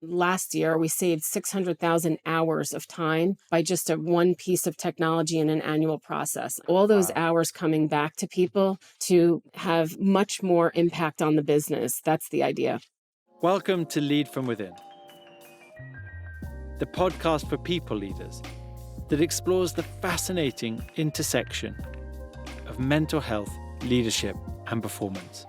last year, we saved 600,000 hours of time by just one piece of technology in an annual process. All those Wow. hours coming back to people to have much more impact on the business. That's the idea. Welcome to Lead From Within, the podcast for people leaders that explores the fascinating intersection of mental health, leadership, and performance.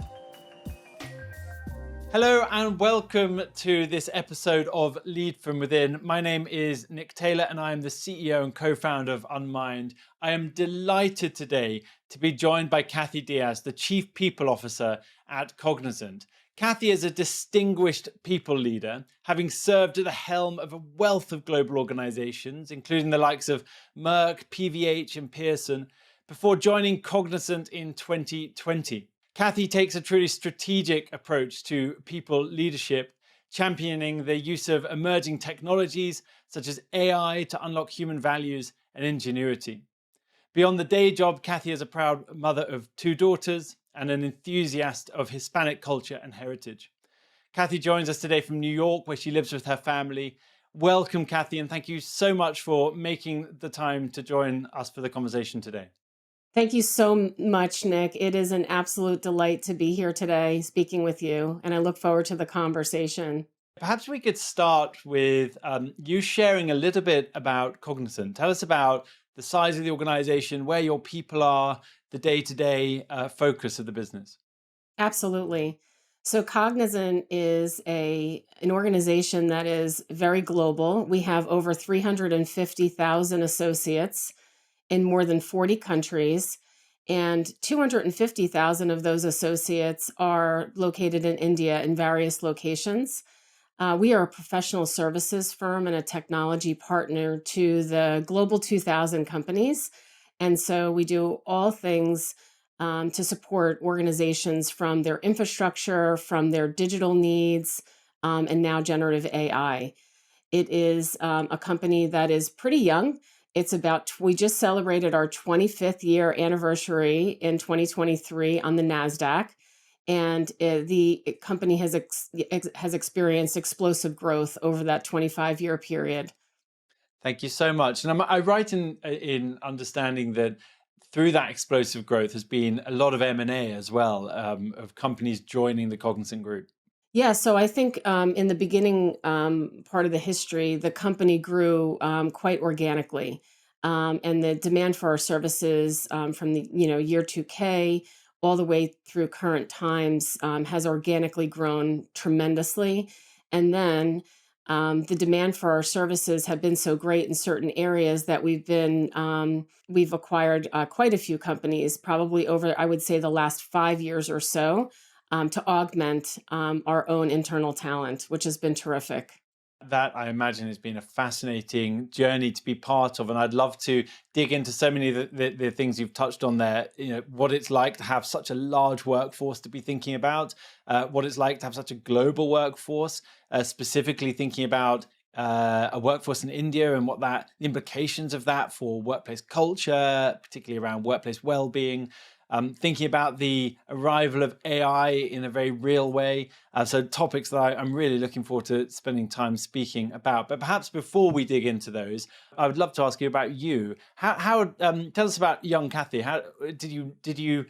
Hello and welcome to this episode of Lead From Within. My name is Nick Taylor and I am the CEO and co-founder of Unmind. I am delighted today to be joined by Kathryn Diaz, the Chief People Officer at Cognizant. Kathy is a distinguished people leader, having served at the helm of a wealth of global organizations, including the likes of Merck, PVH, and Pearson, before joining Cognizant in 2020. Kathy takes a truly strategic approach to people leadership, championing the use of emerging technologies such as AI to unlock human values and ingenuity. Beyond the day job, Kathy is a proud mother of 2 daughters and an enthusiast of Hispanic culture and heritage. Kathy joins us today from New York, where she lives with her family. Welcome, Kathy, and thank you so much for making the time to join us for the conversation today. Thank you so much, Nick. It is an absolute delight to be here today speaking with you, and I look forward to the conversation. Perhaps we could start with you sharing a little bit about Cognizant. Tell us about the size of the organization, where your people are, the day-to-day focus of the business. Absolutely. So Cognizant is an organization that is very global. We have over 350,000 associates in more than 40 countries, and 250,000 of those associates are located in India in various locations. We are a professional services firm and a technology partner to the Global 2000 companies. And so we do all things to support organizations from their infrastructure, from their digital needs, and now generative AI. It is a company that is pretty young. We just celebrated our 25th year anniversary in 2023 on the NASDAQ. And the company has experienced explosive growth over that 25-year period. Thank you so much. And I write in understanding that through that explosive growth has been a lot of M&A as well, of companies joining the Cognizant Group. Yeah, so I think in the beginning part of the history, the company grew quite organically, and the demand for our services from the year 2K all the way through current times has organically grown tremendously, and then the demand for our services have been so great in certain areas that we've acquired quite a few companies, probably over I would say the last 5 years or so to augment our own internal talent, which has been terrific. That, I imagine, has been a fascinating journey to be part of. And I'd love to dig into so many of the things you've touched on there. What it's like to have such a large workforce to be thinking about, what it's like to have such a global workforce, specifically thinking about a workforce in India and what the implications of that for workplace culture, particularly around workplace well-being. Thinking about the arrival of AI in a very real way. So topics that I'm really looking forward to spending time speaking about. But perhaps before we dig into those, I would love to ask you about you. How tell us about young Kathy. How did you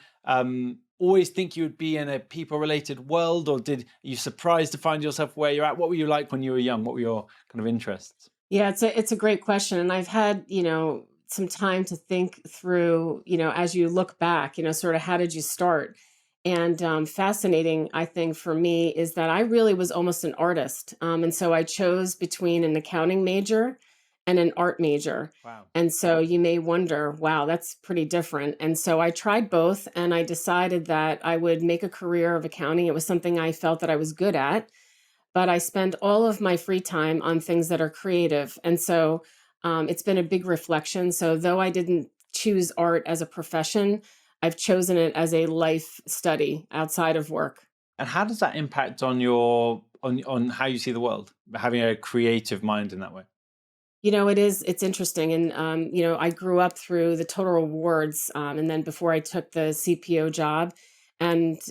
always think you would be in a people-related world, or did you surprised to find yourself where you're at? What were you like when you were young? What were your kind of interests? Yeah, it's a great question, and I've had some time to think through, as you look back, sort of how did you start? And fascinating, I think, for me is that I really was almost an artist. And so I chose between an accounting major and an art major. Wow. And so you may wonder, wow, that's pretty different. And so I tried both and I decided that I would make a career of accounting. It was something I felt that I was good at, but I spend all of my free time on things that are creative. And so it's been a big reflection. So though I didn't choose art as a profession, I've chosen it as a life study outside of work. And how does that impact on on how you see the world, having a creative mind in that way? It's interesting. And, I grew up through the Total Rewards. And then before I took the CPO job, And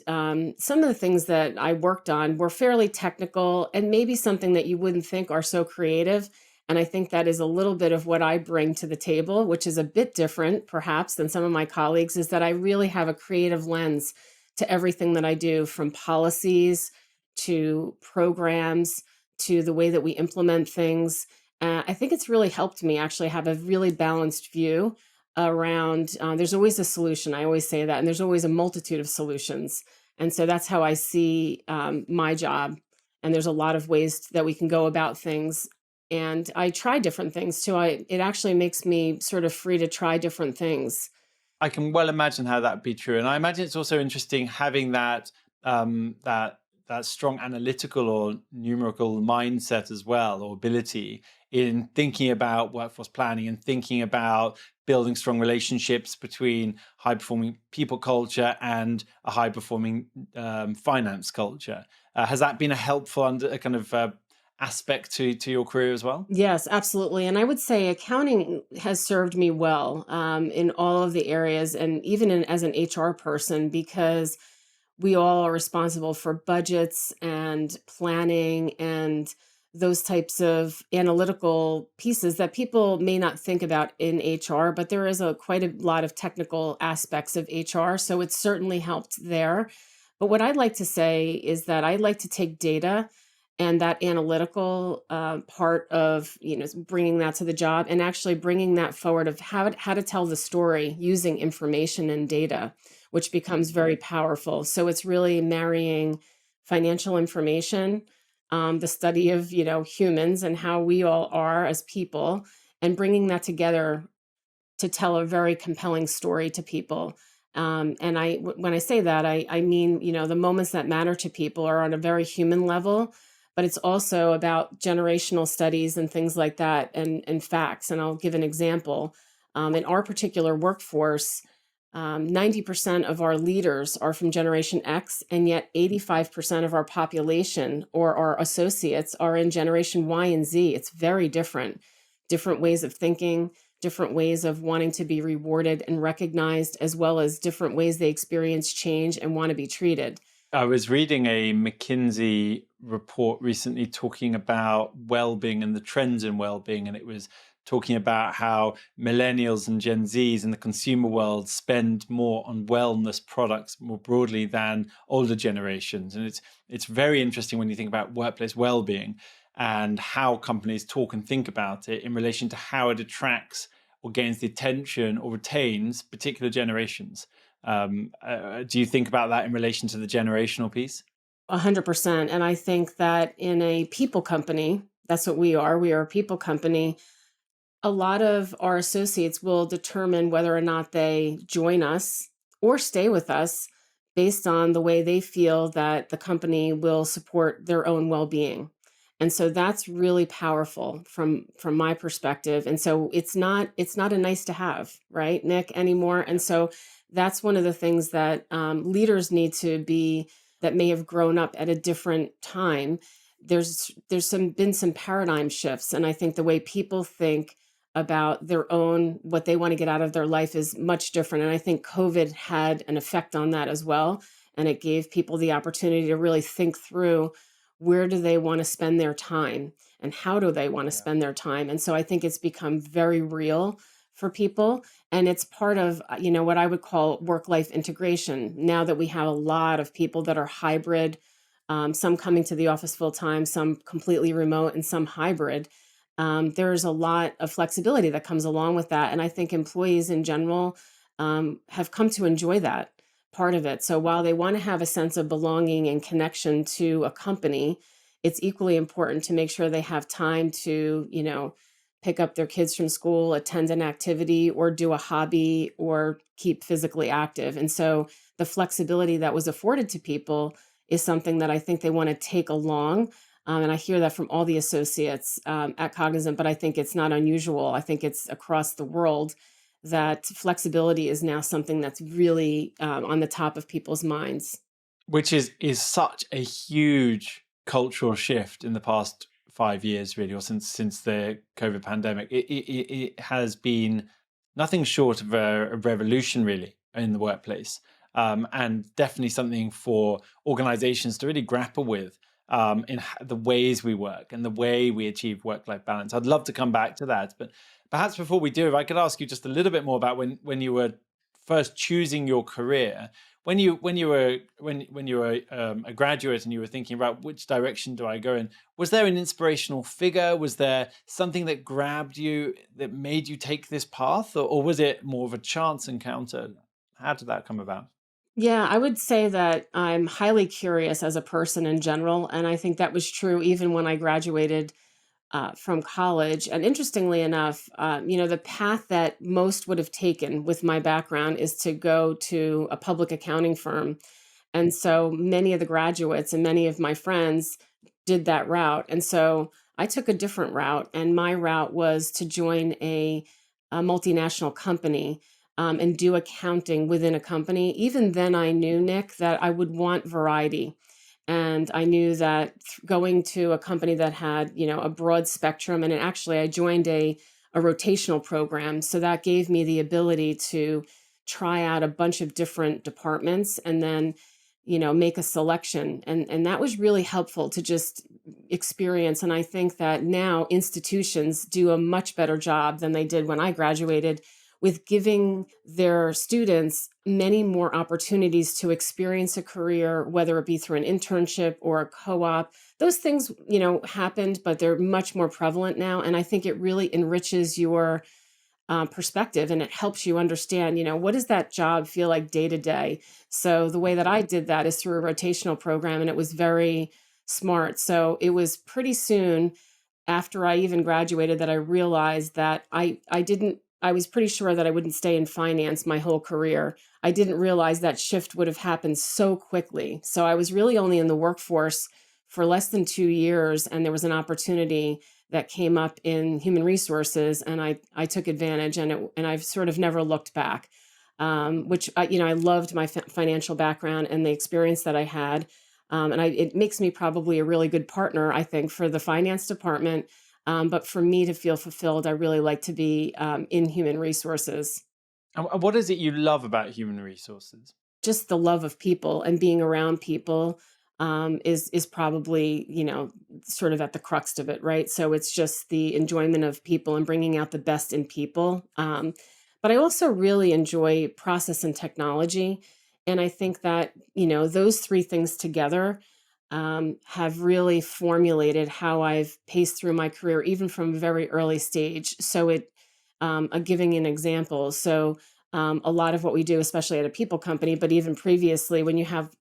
some of the things that I worked on were fairly technical and maybe something that you wouldn't think are so creative. And I think that is a little bit of what I bring to the table, which is a bit different perhaps than some of my colleagues, is that I really have a creative lens to everything that I do, from policies to programs to the way that we implement things. I think it's really helped me actually have a really balanced view around. There's always a solution. I always say that, and there's always a multitude of solutions. And so that's how I see my job. And there's a lot of ways that we can go about things. And I try different things too. It actually makes me sort of free to try different things. I can well imagine how that would be true, and I imagine it's also interesting having that strong analytical or numerical mindset as well, or ability in thinking about workforce planning and thinking about building strong relationships between high performing people culture and a high performing finance culture. Has that been a helpful a kind of aspect to your career as well? Yes, absolutely. And I would say accounting has served me well in all of the areas, and even as an HR person, because we all are responsible for budgets and planning and those types of analytical pieces that people may not think about in HR, but there is a quite a lot of technical aspects of HR. So it's certainly helped there. But what I'd like to say is that I like to take data and that analytical part of, bringing that to the job and actually bringing that forward of how to tell the story using information and data, which becomes very powerful. So it's really marrying financial information, the study of, humans and how we all are as people, and bringing that together to tell a very compelling story to people. And when I say that, I mean, the moments that matter to people are on a very human level, but it's also about generational studies and things like that, and facts. And I'll give an example. In our particular workforce, 90% of our leaders are from Generation X, and yet 85% of our population or our associates are in Generation Y and Z. It's very different, different ways of thinking, different ways of wanting to be rewarded and recognized, as well as different ways they experience change and want to be treated. I was reading a McKinsey report recently talking about well-being and the trends in well-being, and it was talking about how millennials and Gen Zs in the consumer world spend more on wellness products more broadly than older generations. And it's very interesting when you think about workplace well-being and how companies talk and think about it in relation to how it attracts or gains the attention or retains particular generations. Do you think about that in relation to the generational piece? 100%. And I think that in a people company, that's what we are. We are a people company. A lot of our associates will determine whether or not they join us or stay with us based on the way they feel that the company will support their own well-being. And so that's really powerful from my perspective. And so it's not a nice to have, right, Nick, anymore. And so that's one of the things that leaders need to be, that may have grown up at a different time. There's been some paradigm shifts, and I think the way people think about their own, what they want to get out of their life, is much different. And I think COVID had an effect on that as well. And it gave people the opportunity to really think through, where do they want to spend their time and how do they want to Yeah. spend their time. And so I think it's become very real for people. And it's part of, what I would call work-life integration. Now that we have a lot of people that are hybrid, some coming to the office full time, some completely remote, and some hybrid, there's a lot of flexibility that comes along with that. And I think employees in general have come to enjoy that part of it. So while they want to have a sense of belonging and connection to a company, it's equally important to make sure they have time to, pick up their kids from school, attend an activity, or do a hobby, or keep physically active. And so the flexibility that was afforded to people is something that I think they want to take along. And I hear that from all the associates at Cognizant, but I think it's not unusual. I think it's across the world that flexibility is now something that's really on the top of people's minds. Which is such a huge cultural shift in the past 5 years, really, or since the COVID pandemic. It has been nothing short of a revolution, really, in the workplace. and definitely something for organizations to really grapple with in the ways we work and the way we achieve work-life balance. I'd love to come back to that, but perhaps before we do, if I could ask you just a little bit more about when you were first choosing your career, when you were a graduate and you were thinking about which direction do I go in, was there an inspirational figure? Was there something that grabbed you that made you take this path, or was it more of a chance encounter? How did that come about? Yeah, I would say that I'm highly curious as a person in general, and I think that was true even when I graduated from college. And interestingly enough, the path that most would have taken with my background is to go to a public accounting firm. And so many of the graduates and many of my friends did that route. And so I took a different route, and my route was to join a multinational company and do accounting within a company. Even then, I knew, Nick, that I would want variety. And I knew that going to a company that had, a broad spectrum, and actually I joined a rotational program. So that gave me the ability to try out a bunch of different departments and then, make a selection. And that was really helpful to just experience. And I think that now institutions do a much better job than they did when I graduated with giving their students many more opportunities to experience a career, whether it be through an internship or a co-op. Those things, happened, but they're much more prevalent now. And I think it really enriches your perspective, and it helps you understand, what does that job feel like day to day? So the way that I did that is through a rotational program, and it was very smart. So it was pretty soon after I even graduated that I realized that I was pretty sure that I wouldn't stay in finance my whole career. I didn't realize that shift would have happened so quickly. So I was really only in the workforce for less than 2 years, and there was an opportunity that came up in human resources, and I took advantage, and I've sort of never looked back. Which I loved my financial background and the experience that I had, and it makes me probably a really good partner, I think, for the finance department. But for me to feel fulfilled, I really like to be in human resources. And what is it you love about human resources? Just the love of people and being around people is probably sort of at the crux of it, right? So it's just the enjoyment of people and bringing out the best in people. But I also really enjoy process and technology, and I think that those three things together have really formulated how I've paced through my career, even from a very early stage. So giving an example. So a lot of what we do, especially at a people company, but even previously, when you have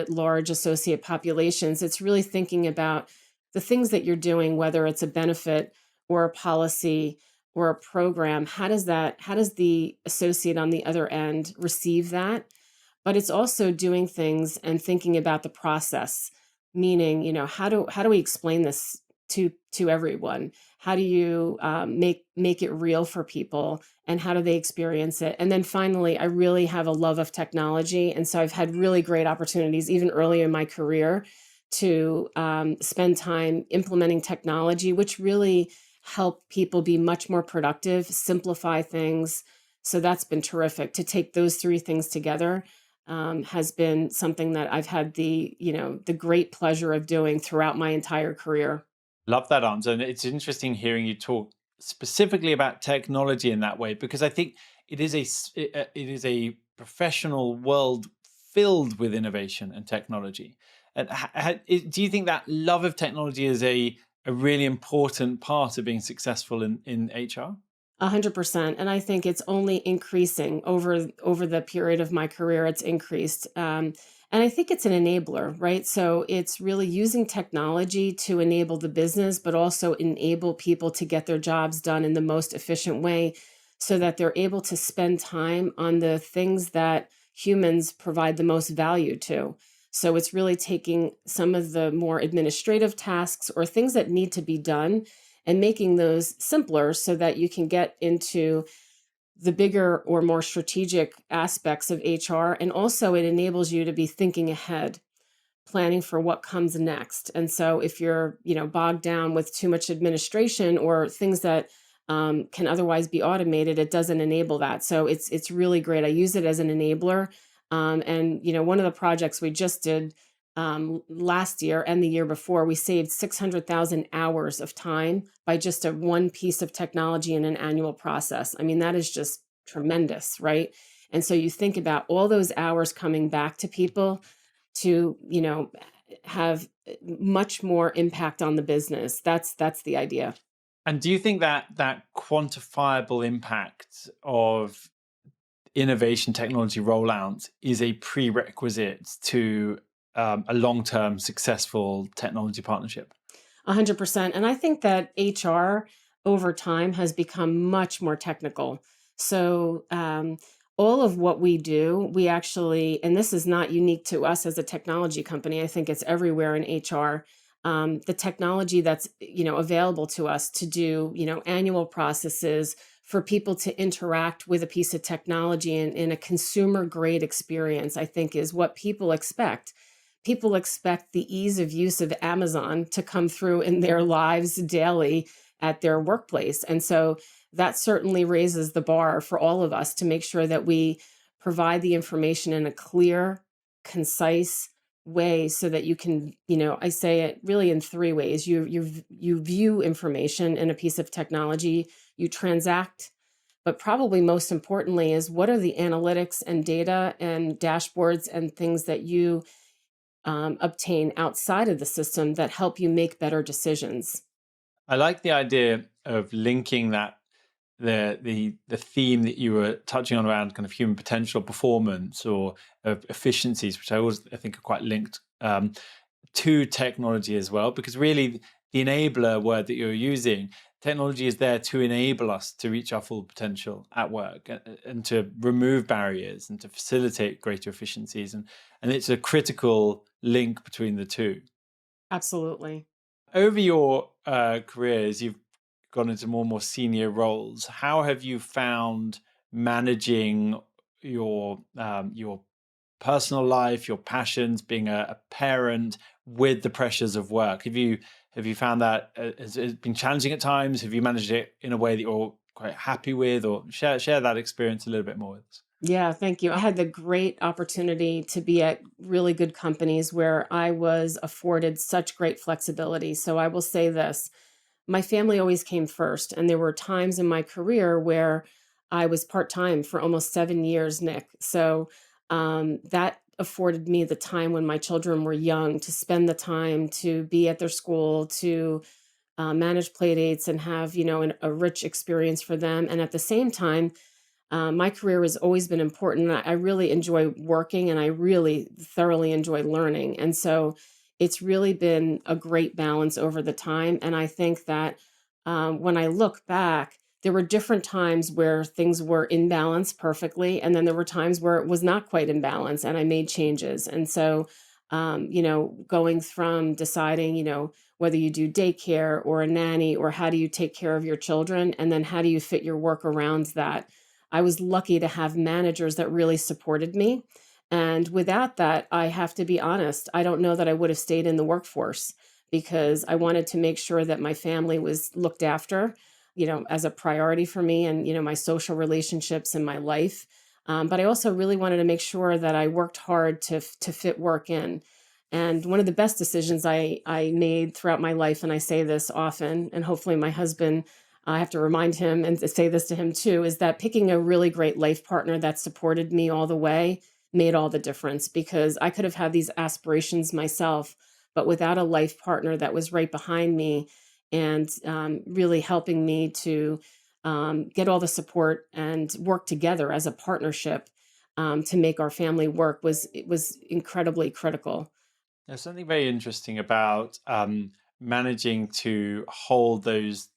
large associate populations, it's really thinking about the things that you're doing, whether it's a benefit or a policy or a program. How does the associate on the other end receive that? But it's also doing things and thinking about the process, meaning, how do we explain this to everyone? How do you make it real for people, and how do they experience it? And then finally, I really have a love of technology, and so I've had really great opportunities even early in my career to spend time implementing technology, which really help people be much more productive, simplify things. So that's been terrific. To take those three things together has been something that I've had the great pleasure of doing throughout my entire career. Love that answer. And it's interesting hearing you talk specifically about technology in that way, because I think it is a professional world filled with innovation and technology. And do you think that love of technology is a really important part of being successful in HR? 100%. And I think it's only increasing over the period of my career. It's increased. And I think it's an enabler, right? So it's really using technology to enable the business, but also enable people to get their jobs done in the most efficient way so that they're able to spend time on the things that humans provide the most value to. So it's really taking some of the more administrative tasks or things that need to be done and making those simpler so that you can get into the bigger or more strategic aspects of HR. And also, it enables you to be thinking ahead, planning for what comes next. And so, if you're, bogged down with too much administration or things that can otherwise be automated, it doesn't enable that. So it's really great. I use it as an enabler, And one of the projects we just did last year and the year before, we saved 600,000 hours of time by just a one piece of technology in an annual process. I mean, that is just tremendous, right? And so you think about all those hours coming back to people to, have much more impact on the business. That's the idea. And do you think that that quantifiable impact of innovation technology rollout is a prerequisite to a long-term successful technology partnership? 100%. And I think that HR over time has become much more technical. So, all of what we do, we actually, and this is not unique to us as a technology company, I think it's everywhere in HR. The technology that's available to us to do annual processes for people to interact with a piece of technology in a consumer grade experience, I think is what people expect. People expect the ease of use of Amazon to come through in their lives daily at their workplace. And so that certainly raises the bar for all of us to make sure that we provide the information in a clear, concise way so that you can, I say it really in three ways. You view information in a piece of technology, you transact, but probably most importantly is what are the analytics and data and dashboards and things that you obtain outside of the system that help you make better decisions. I like the idea of linking that the theme that you were touching on around kind of human potential, performance, or efficiencies, which I think are quite linked to technology as well, because really the enabler word that you're using, technology is there to enable us to reach our full potential at work, and to remove barriers and to facilitate greater efficiencies, and it's a critical link between the two. Absolutely. Over your careers, you've gone into more and more senior roles. How have you found managing your personal life, your passions, being a parent with the pressures of work? Have you found that has it been challenging at times? Have you managed it in a way that you're quite happy with, or share that experience a little bit more with us? Yeah, thank you. I had the great opportunity to be at really good companies where I was afforded such great flexibility. So I will say this, my family always came first. And there were times in my career where I was part time for almost 7 years, Nick. So that afforded me the time when my children were young to spend the time to be at their school, to manage play dates and have, a rich experience for them. And at the same time, my career has always been important. I really enjoy working and I really thoroughly enjoy learning. And so it's really been a great balance over the time. And I think that when I look back, there were different times where things were in balance perfectly. And then there were times where it was not quite in balance and I made changes. And so, going from deciding, whether you do daycare or a nanny or how do you take care of your children, and then how do you fit your work around that. I was lucky to have managers that really supported me. And without that, I have to be honest, I don't know that I would have stayed in the workforce because I wanted to make sure that my family was looked after, as a priority for me and, my social relationships and my life. But I also really wanted to make sure that I worked hard to fit work in. And one of the best decisions I made throughout my life, and I say this often, and hopefully my husband, I have to remind him and to say this to him too, is that picking a really great life partner that supported me all the way made all the difference because I could have had these aspirations myself, but without a life partner that was right behind me and really helping me to get all the support and work together as a partnership to make our family work was incredibly critical. There's something very interesting about managing to hold those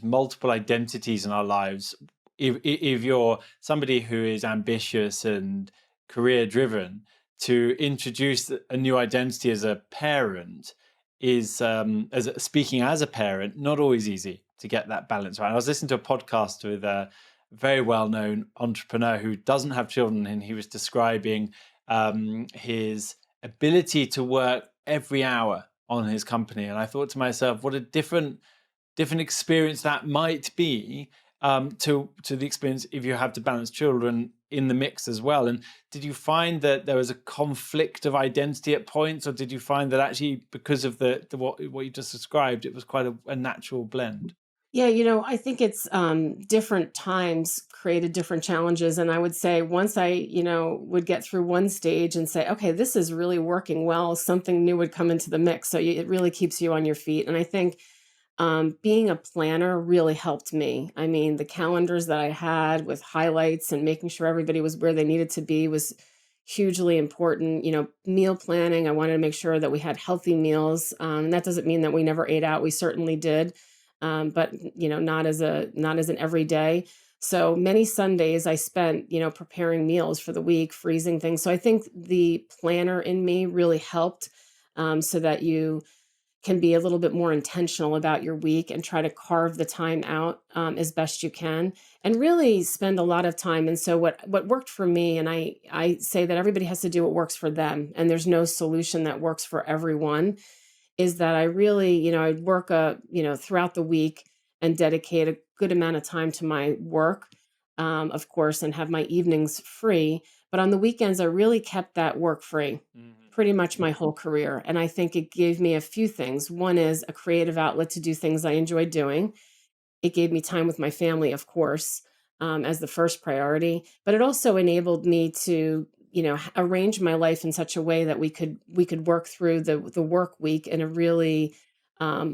multiple identities in our lives. If you're somebody who is ambitious and career driven, to introduce a new identity as a parent is, speaking as a parent, not always easy to get that balance right. I was listening to a podcast with a very well known entrepreneur who doesn't have children, and he was describing his ability to work every hour on his company. And I thought to myself, what a different experience that might be to the experience if you have to balance children in the mix as well. And did you find that there was a conflict of identity at points, or did you find that actually because of the what you just described, it was quite a natural blend? Yeah, I think it's different times created different challenges. And I would say once I, would get through one stage and say, okay, this is really working well, something new would come into the mix. So it really keeps you on your feet. And I think being a planner really helped me. I mean, the calendars that I had with highlights and making sure everybody was where they needed to be was hugely important. Meal planning, I wanted to make sure that we had healthy meals. And that doesn't mean that we never ate out. We certainly did. But not as an everyday. So many Sundays I spent, preparing meals for the week, freezing things. So I think the planner in me really helped, so that you can be a little bit more intentional about your week and try to carve the time out, as best you can, and really spend a lot of time. And so what worked for me, and I say that everybody has to do what works for them, and there's no solution that works for everyone, is that I really, I'd work throughout the week and dedicate a good amount of time to my work, of course, and have my evenings free. But on the weekends, I really kept that work free Mhm. pretty much my whole career. And I think it gave me a few things. One is a creative outlet to do things I enjoy doing. It gave me time with my family, of course, as the first priority, but it also enabled me to, arrange my life in such a way that we could work through the work week in a really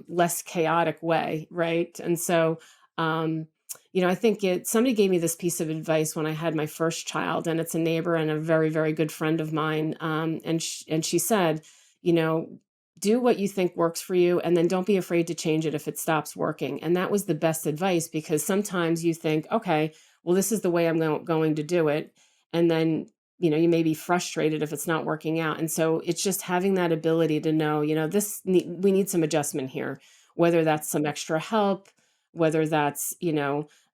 less chaotic way, right? And so, I think somebody gave me this piece of advice when I had my first child, and it's a neighbor and a very, very good friend of mine. And she said, you know, do what you think works for you, and then don't be afraid to change it if it stops working. And that was the best advice, because sometimes you think, okay, well, this is the way I'm going to do it. And then, you may be frustrated if it's not working out. And so it's just having that ability to know, we need some adjustment here, whether that's some extra help, whether that's,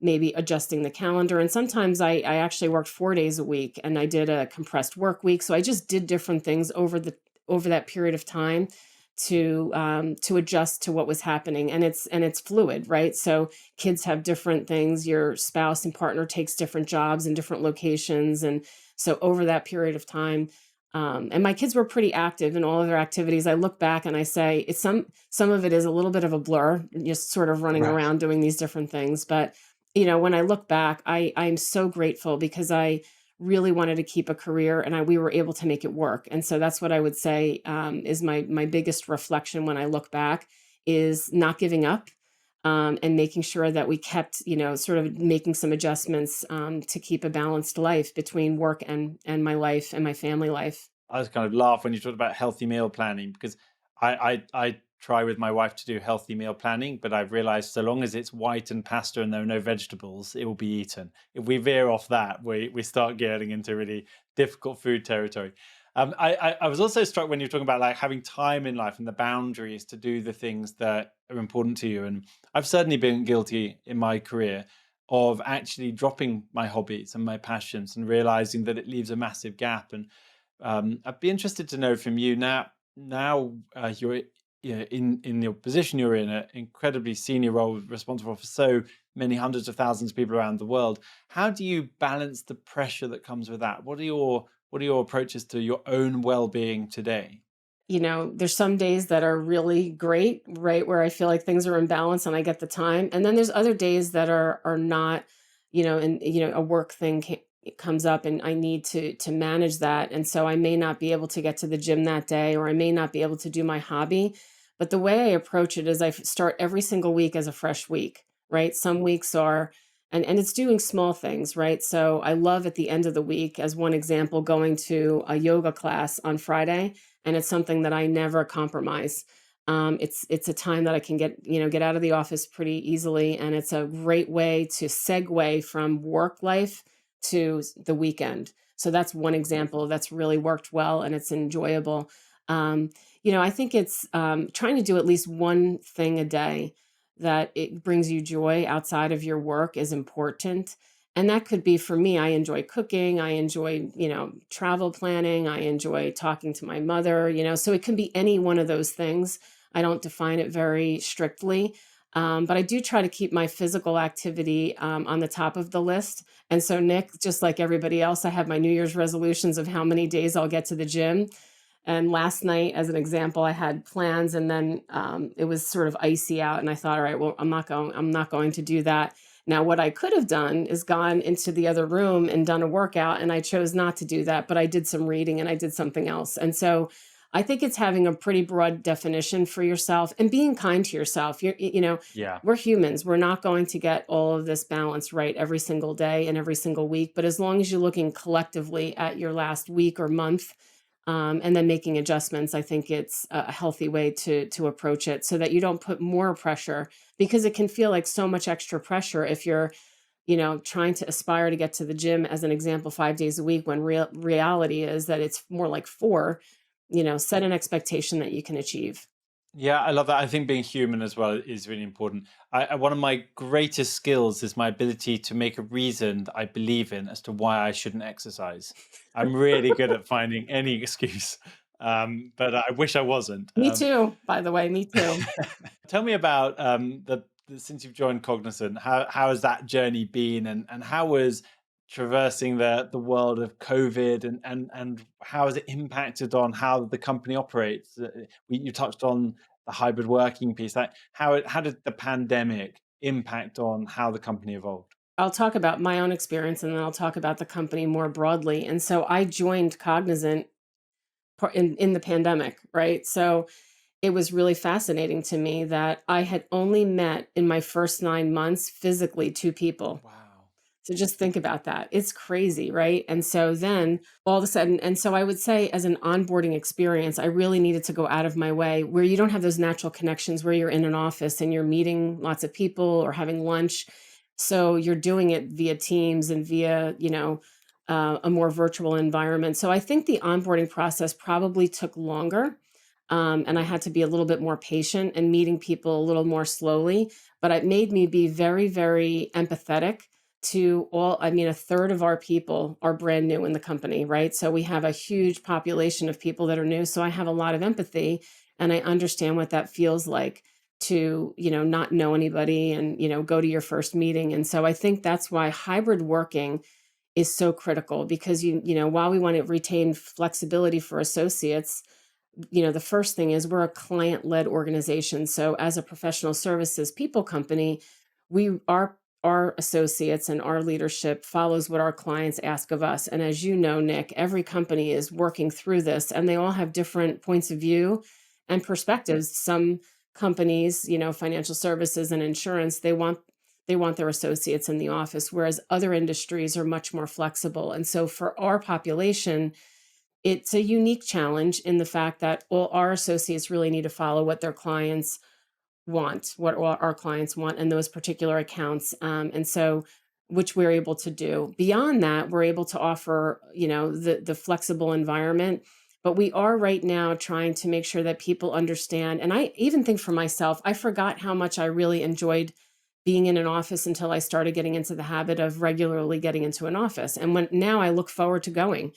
maybe adjusting the calendar. And sometimes I actually worked 4 days a week, and I did a compressed work week. So I just did different things over that period of time to adjust to what was happening. And it's fluid, right? So kids have different things. Your spouse and partner takes different jobs in different locations, and so over that period of time, and my kids were pretty active in all of their activities. I look back and I say it's some of it is a little bit of a blur, just sort of running Right. around doing these different things. But when I look back, I'm so grateful, because I really wanted to keep a career, and we were able to make it work. And so that's what I would say, is my biggest reflection when I look back, is not giving up, and making sure that we kept, sort of making some adjustments, to keep a balanced life between work and my life and my family life. I was kind of laugh when you talked about healthy meal planning, because I try with my wife to do healthy meal planning, but I've realized so long as it's white and pasta and there are no vegetables, it will be eaten. If we veer off that, we start getting into really difficult food territory. I was also struck when you were talking about like having time in life and the boundaries to do the things that are important to you. And I've certainly been guilty in my career of actually dropping my hobbies and my passions and realizing that it leaves a massive gap. And I'd be interested to know from you now. You're, in your position you're in, an incredibly senior role, responsible for so many hundreds of thousands of people around the world. How do you balance the pressure that comes with that? What are your approaches to your own well-being today? There's some days that are really great, right, where I feel like things are in balance and I get the time. And then there's other days that are not, and a work thing it comes up, and I need to manage that. And so I may not be able to get to the gym that day, or I may not be able to do my hobby. But the way I approach it is start every single week as a fresh week, right? Some weeks are and it's doing small things, right? So I love at the end of the week, as one example, going to a yoga class on Friday, and it's something that I never compromise. It's a time that I can get out of the office pretty easily, and it's a great way to segue from work life to the weekend. So that's one example that's really worked well, and it's enjoyable. I think it's trying to do at least one thing a day that it brings you joy outside of your work is important. And that could be, for me, I enjoy cooking, I enjoy, travel planning, I enjoy talking to my mother, so it can be any one of those things. I don't define it very strictly. But I do try to keep my physical activity on the top of the list. And so, Nick, just like everybody else, I have my New Year's resolutions of how many days I'll get to the gym. And last night, as an example, I had plans, and then it was sort of icy out, and I thought, all right, well, I'm not going to do that. Now, what I could have done is gone into the other room and done a workout, and I chose not to do that. But I did some reading and I did something else. And so, I think it's having a pretty broad definition for yourself and being kind to yourself. Yeah. We're humans. We're not going to get all of this balance right every single day and every single week. But as long as you're looking collectively at your last week or month, and then making adjustments, I think it's a healthy way to approach it, so that you don't put more pressure, because it can feel like so much extra pressure if you're, trying to aspire to get to the gym, as an example, 5 days a week, when reality is that it's more like four. Set an expectation that you can achieve. Yeah, I love that. I think being human as well is really important. One of my greatest skills is my ability to make a reason that I believe in as to why I shouldn't exercise. I'm really good at finding any excuse, but I wish I wasn't. Me too, by the way, me too. Tell me about since you've joined Cognizant, how has that journey been, and how was traversing the world of COVID, and how has it impacted on how the company operates? You touched on the hybrid working piece. Like how did the pandemic impact on how the company evolved? I'll talk about my own experience, and then I'll talk about the company more broadly. And so I joined Cognizant in the pandemic, right? So it was really fascinating to me that I had only met in my first 9 months physically two people. Wow. So just think about that. It's crazy, right? And so then all of a sudden, and so I would say, as an onboarding experience, I really needed to go out of my way, where you don't have those natural connections, where you're in an office and you're meeting lots of people or having lunch. So you're doing it via Teams and via, a more virtual environment. So I think the onboarding process probably took longer. And I had to be a little bit more patient and meeting people a little more slowly. But it made me be very, very empathetic to all. I mean, a third of our people are brand new in the company, right? So we have a huge population of people that are new. So I have a lot of empathy, and I understand what that feels like to, not know anybody and, go to your first meeting. And so I think that's why hybrid working is so critical, because while we want to retain flexibility for associates, the first thing is we're a client-led organization. So as a professional services people company, our associates and our leadership follows what our clients ask of us. And as you know, Nick, every company is working through this, and they all have different points of view and perspectives. Some companies, financial services and insurance, they want their associates in the office, whereas other industries are much more flexible. And so for our population, it's a unique challenge in the fact that all our associates really need to follow what their clients want, what all our clients want in those particular accounts. And so, which we're able to do. Beyond that, we're able to offer, the flexible environment. But we are right now trying to make sure that people understand. And I even think for myself, I forgot how much I really enjoyed being in an office until I started getting into the habit of regularly getting into an office. And when now I look forward to going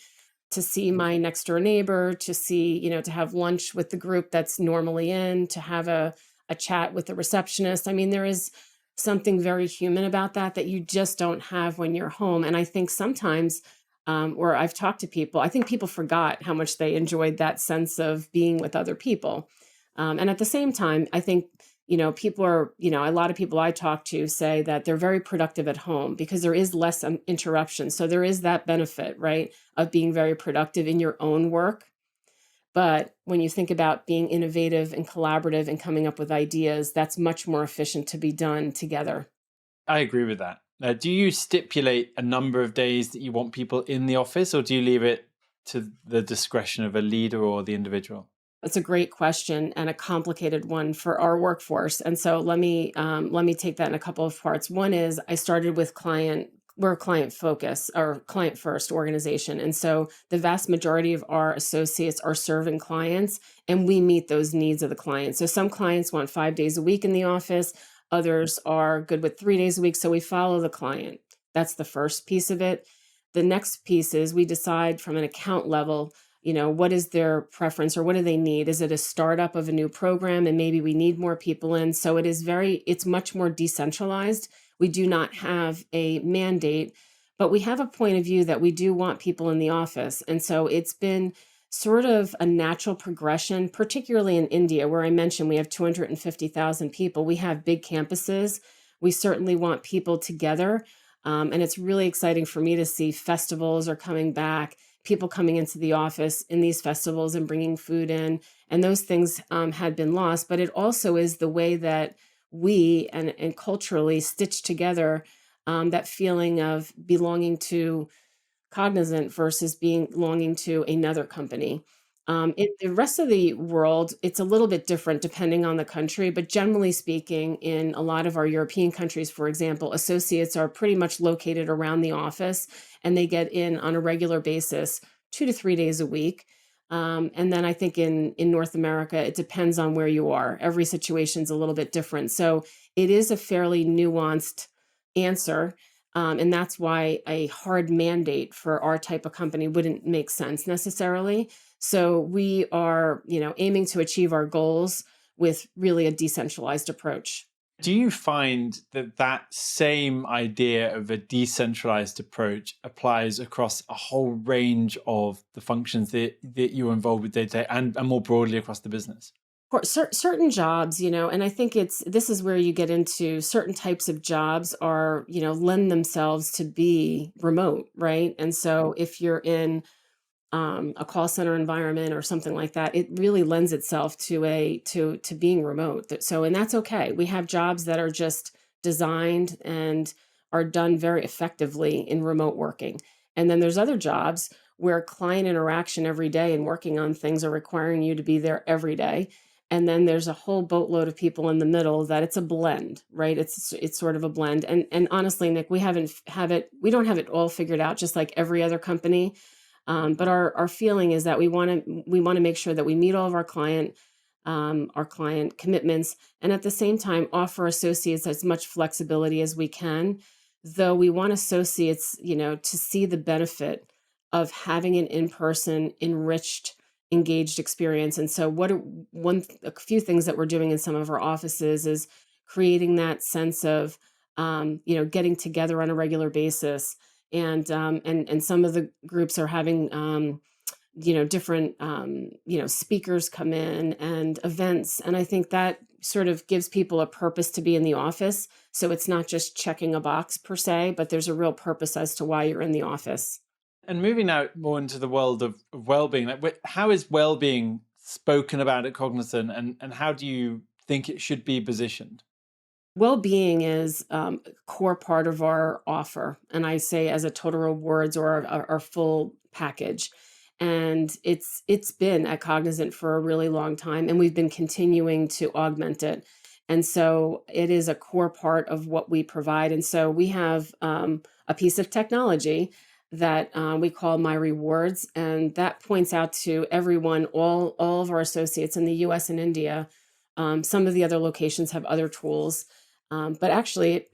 to see my next door neighbor, to see, to have lunch with the group that's normally in, to have a chat with the receptionist. I mean, there is something very human about that you just don't have when you're home. And I think sometimes, or I've talked to people, I think people forgot how much they enjoyed that sense of being with other people. And at the same time, I think, people are, a lot of people I talk to say that they're very productive at home because there is less interruption. So there is that benefit, right, of being very productive in your own work. But when you think about being innovative and collaborative and coming up with ideas, that's much more efficient to be done together. I agree with that. Do you stipulate a number of days that you want people in the office, or do you leave it to the discretion of a leader or the individual? That's a great question and a complicated one for our workforce. And so let me take that in a couple of parts. One is I started with client. We're a client focus or client first organization. And so the vast majority of our associates are serving clients, and we meet those needs of the clients. So some clients want 5 days a week in the office. Others are good with 3 days a week. So we follow the client. That's the first piece of it. The next piece is we decide from an account level, What is their preference or what do they need? Is it a startup of a new program and maybe we need more people in? So it's much more decentralized. We do not have a mandate, but we have a point of view that we do want people in the office. And so it's been sort of a natural progression, particularly in India, where I mentioned we have 250,000 people. We have big campuses. We certainly want people together. And it's really exciting for me to see festivals are coming back, people coming into the office in these festivals and bringing food in. And those things had been lost. But it also is the way that we and culturally stitch together that feeling of belonging to Cognizant versus belonging to another company. In the rest of the world, it's a little bit different depending on the country, but generally speaking, in a lot of our European countries, for example, associates are pretty much located around the office and they get in on a regular basis, 2 to 3 days a week. And then I think in North America, it depends on where you are. Every situation's a little bit different. So it is a fairly nuanced answer, and that's why a hard mandate for our type of company wouldn't make sense necessarily. So we are, aiming to achieve our goals with really a decentralized approach. Do you find that that same idea of a decentralized approach applies across a whole range of the functions that you're involved with day to day and more broadly across the business? For certain jobs, and I think this is where you get into certain types of jobs are, lend themselves to be remote, right? And so if you're in a call center environment or something like that, it really lends itself to being remote. So, and that's okay. We have jobs that are just designed and are done very effectively in remote working. And then there's other jobs where client interaction every day and working on things are requiring you to be there every day. And then there's a whole boatload of people in the middle that it's a blend, right? It's sort of a blend. And honestly, Nick, we don't have it all figured out, just like every other company. But our feeling is that we want to make sure that we meet all of our client commitments, and at the same time offer associates as much flexibility as we can. Though we want associates, to see the benefit of having an in-person, enriched, engaged experience. And so, a few things that we're doing in some of our offices is creating that sense of, getting together on a regular basis and some of the groups are having different speakers come in and events, and I think that sort of gives people a purpose to be in the office, so it's not just checking a box per se, but there's a real purpose as to why you're in the office. And moving out more into the world of well-being, like how is well-being spoken about at Cognizant, and how do you think it should be positioned? Well-being is a core part of our offer, and I say as a total rewards or our full package. And it's been at Cognizant for a really long time, and we've been continuing to augment it. And so it is a core part of what we provide. And so we have a piece of technology that we call My Rewards, and that points out to everyone, all of our associates in the U.S. and India. Some of the other locations have other tools, but actually,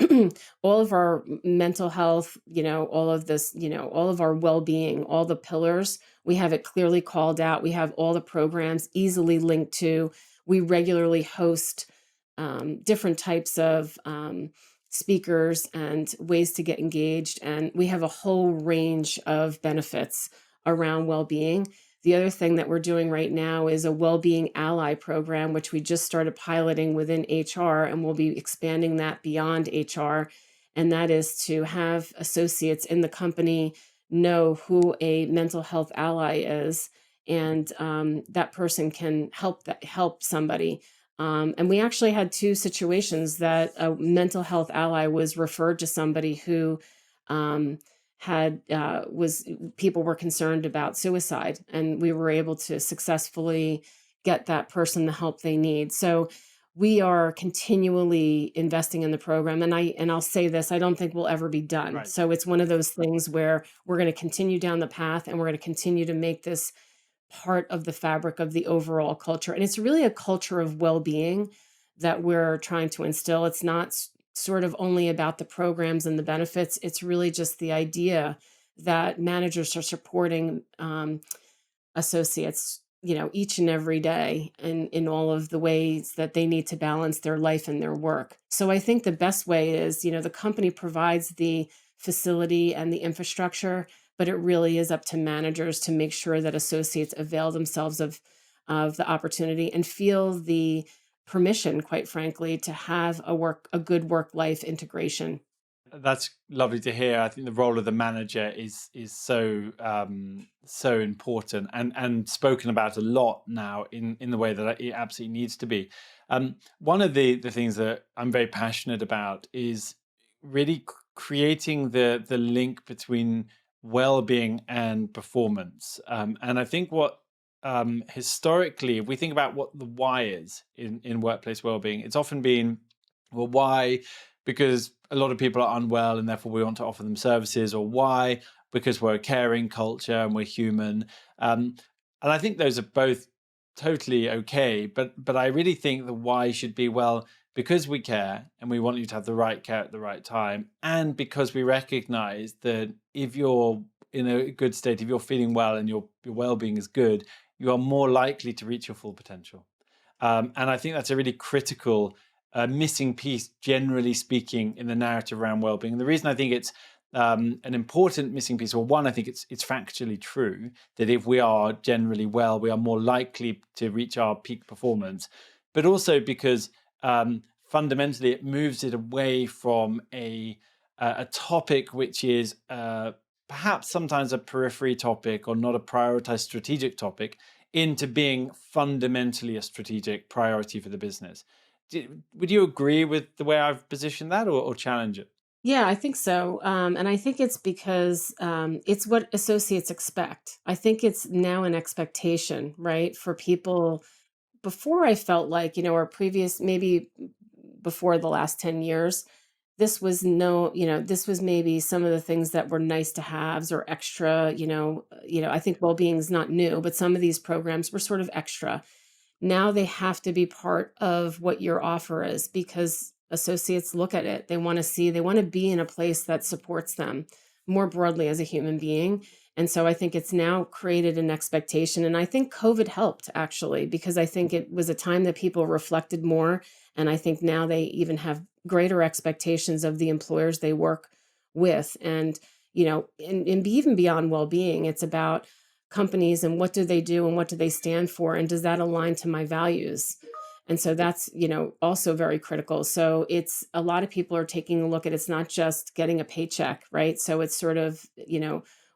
all of our mental health, all of this, all of our well being, all the pillars, we have it clearly called out. We have all the programs easily linked to. We regularly host different types of speakers and ways to get engaged. And we have a whole range of benefits around well being. The other thing that we're doing right now is a well-being ally program, which we just started piloting within HR, and we'll be expanding that beyond HR. And that is to have associates in the company know who a mental health ally is, and that person can help somebody. And we actually had two situations that a mental health ally was referred to somebody who um, had was people were concerned about suicide, and we were able to successfully get that person the help they need. So we are continually investing in the program, and I'll say this, I don't think we'll ever be done. Right. So it's one of those things where we're going to continue down the path, and we're going to continue to make this part of the fabric of the overall culture. And it's really a culture of well-being that we're trying to instill. It's not sort of only about the programs and the benefits. It's really just the idea that managers are supporting associates, each and every day, and in all of the ways that they need to balance their life and their work. So I think the best way is, the company provides the facility and the infrastructure, but it really is up to managers to make sure that associates avail themselves of the opportunity and feel the permission, quite frankly, to have a good work life integration. That's lovely to hear. I think the role of the manager is so so important and spoken about a lot now in the way that it absolutely needs to be. One of the things that I'm very passionate about is really creating the link between well-being and performance. And I think what historically, if we think about what the why is in workplace well-being, it's often been, well, why? Because a lot of people are unwell and therefore we want to offer them services, or why? Because we're a caring culture and we're human. And I think those are both totally okay, but I really think the why should be, well, because we care and we want you to have the right care at the right time, and because we recognize that if you're in a good state, if you're feeling well and your well-being is good, you are more likely to reach your full potential. And I think that's a really critical missing piece, generally speaking, in the narrative around well-being. And the reason I think it's an important missing piece, well, one, I think it's factually true that if we are generally well, we are more likely to reach our peak performance, but also because fundamentally it moves it away from a topic which is perhaps sometimes a periphery topic or not a prioritized strategic topic, into being fundamentally a strategic priority for the business. Would you agree with the way I've positioned that, or challenge it? Yeah, I think so. And I think it's because it's what associates expect. I think it's now an expectation, right? For people. Before, I felt like, or previous, maybe before the last 10 years, this was this was maybe some of the things that were nice to haves or extra, I think well-being is not new, but some of these programs were sort of extra. Now they have to be part of what your offer is, because associates look at it. They want to be in a place that supports them more broadly as a human being. And so I think it's now created an expectation. And I think COVID helped, actually, because I think it was a time that people reflected more. And I think now they even have greater expectations of the employers they work with. And, even beyond well being, it's about companies and what do they do and what do they stand for, and does that align to my values. And so that's, also very critical. So it's a lot of people are taking a look at, it's not just getting a paycheck, right? So it's sort of,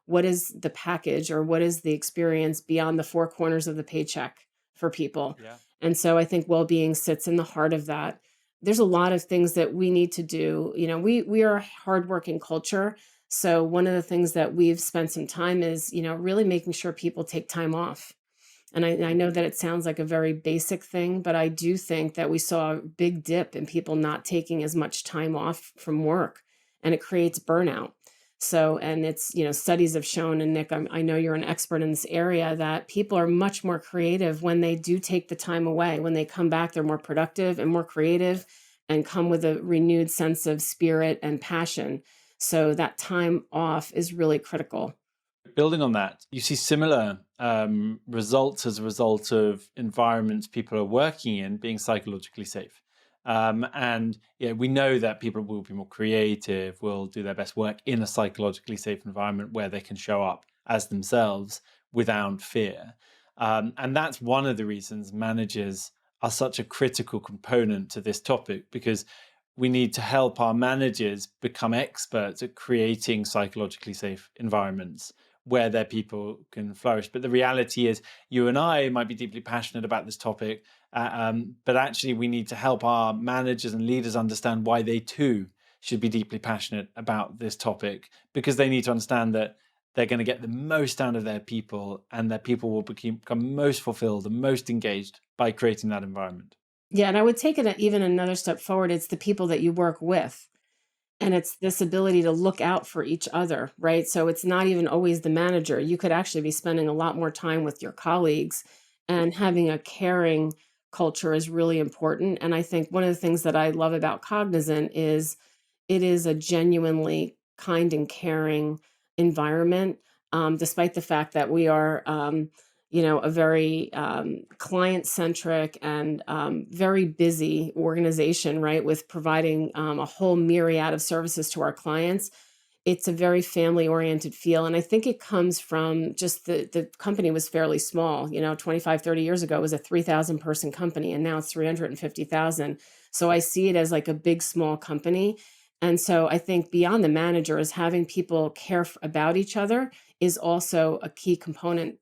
what is the package, or what is the experience beyond the four corners of the paycheck for people. Yeah. And so I think well-being sits in the heart of that. There's a lot of things that we need to do. We are a hardworking culture. So one of the things that we've spent some time is, really making sure people take time off. And I know that it sounds like a very basic thing, but I do think that we saw a big dip in people not taking as much time off from work, and it creates burnout. So, and it's, studies have shown, and Nick, I know you're an expert in this area, that people are much more creative when they do take the time away. When they come back, they're more productive and more creative, and come with a renewed sense of spirit and passion. So that time off is really critical. Building on that, you see similar results as a result of environments people are working in being psychologically safe. And yeah, we know that people will be more creative, will do their best work in a psychologically safe environment where they can show up as themselves without fear. And that's one of the reasons managers are such a critical component to this topic, because we need to help our managers become experts at creating psychologically safe environments where their people can flourish. But the reality is, you and I might be deeply passionate about this topic, but actually we need to help our managers and leaders understand why they too should be deeply passionate about this topic, because they need to understand that they're going to get the most out of their people, and their people will become most fulfilled and most engaged by creating that environment. Yeah, and I would take it even another step forward. It's the people that you work with. And it's this ability to look out for each other, right? So it's not even always the manager. You could actually be spending a lot more time with your colleagues, and having a caring culture is really important. And I think one of the things that I love about Cognizant is it is a genuinely kind and caring environment, despite the fact that we are, a very client centric and very busy organization, right, with providing a whole myriad of services to our clients. It's a very family-oriented feel, and I think it comes from just the company was fairly small, 25, 30 years ago, it was a 3,000 person company, and now it's 350,000. So I see it as like a big, small company, and so I think beyond the manager is having people care about each other is also a key component.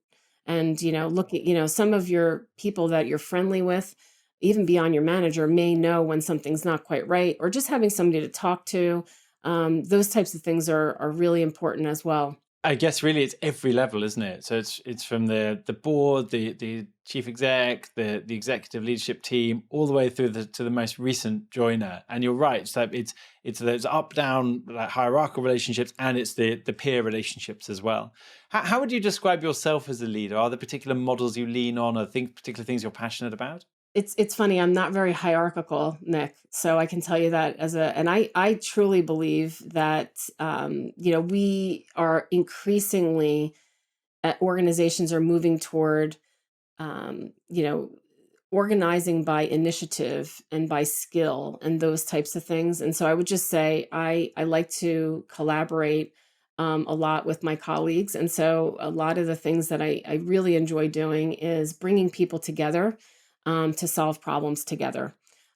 And, look at, some of your people that you're friendly with, even beyond your manager, may know when something's not quite right, or just having somebody to talk to. Those types of things are really important as well. I guess really it's every level, isn't it? So it's from the board, the chief exec, the executive leadership team, all the way through to the most recent joiner. And you're right. So it's those up down like hierarchical relationships, and it's the peer relationships as well. How would you describe yourself as a leader? Are there particular models you lean on, or particular things you're passionate about? It's funny, I'm not very hierarchical, Nick. So I can tell you that and I truly believe that we are increasingly organizations are moving toward um, you know, organizing by initiative and by skill and those types of things. And so I would just say I like to collaborate a lot with my colleagues. And so a lot of the things that I really enjoy doing is bringing people together to solve problems together.